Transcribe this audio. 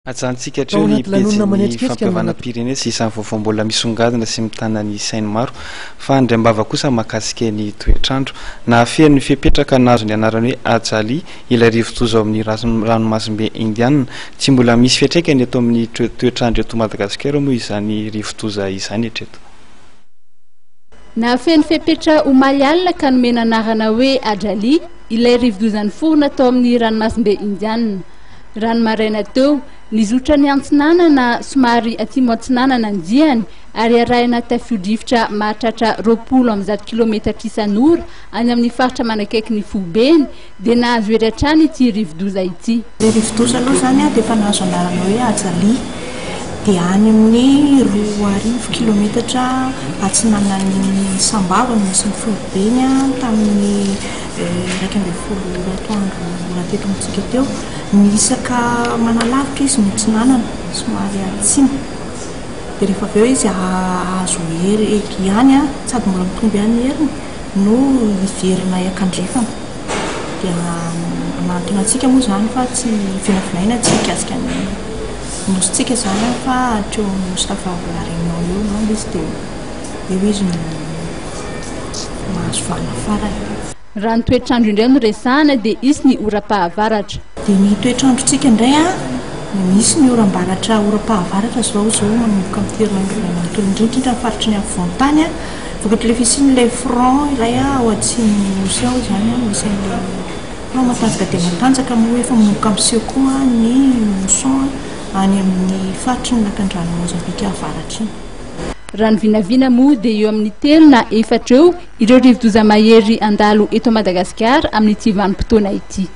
Atsantsika hatreo ny pejy fampiavana-pirenena sy isan'ny vaovao mbola misongadina sy mitana ny sainy maro fa ndray mbava kosa mahakasika ny toetrandro nahafehy ny fipetraka nazo ny anarany hoe Ajali ilay rivo-toza ao amin'ny ranomasimbe Indiana tsy mbola misy fiantraikany eto amin'ny toetrandro eto Madagasikara moa izany rivo-toza izany hatreto. Nahafehy ny fipetra ho Maliala ka nomena anarana hoe Ajali ilay rivo-dozan'ny forona tao amin'ny ranomasimbe Indiana. Rano maraina teo nizotra ny antsinanana somary atimo antsinanana ny diany ary arahina tafio-drivotra mahatratra 20 kilometatra isan'ora any amin'ny faritra manakaiky ny Fobeny dia nahazo ery hatrany ity rivo-doza ity. Le rivo-doza aloha zany dia efa nahazo anarana hoe Ajali dia any amin'ny 20 kilometatra atsinanan'ny Sambava misy ny Fobeny tamin'ny 1 atoandro rahateto amintsika teo nisaka manalavitra izy mitsinanana somary atsimo dia rehefa avy eo izy azo hery ihany sady mbola mitomby ihany heriny no iverina iakandrefana dia manantona antsika moa zany fa tsy vinavinaina tsy mikasika ny nositsika zany fa hatreo nosy tafavonarenao eo no izy dia eo izy no mahazo valina farany. Raha ny toetrandro indray no resahana dia isy ny oram-pahavaratra. Dia ny toetrandrontsika indray misy ny oram-baratra oram-pahavaratra zao manomboka amin'ny toerana indrindra faritry ny afovoan-tany vokatry le fisian'ilay front ilay ao atsin'ny océan zany misy an'ilay front matanjaka dia matanjaka moa efa manomboka amin'seho koa ny mousson any amin'ny faritry ny lakan-drano Mozambika avaratra iny. Raha ny vinavina moa dia eo amin'ny 3 na 4 eo ireo rivo-doza mahery andalo eto Madagasikara amin'ity vanim-potoana ity.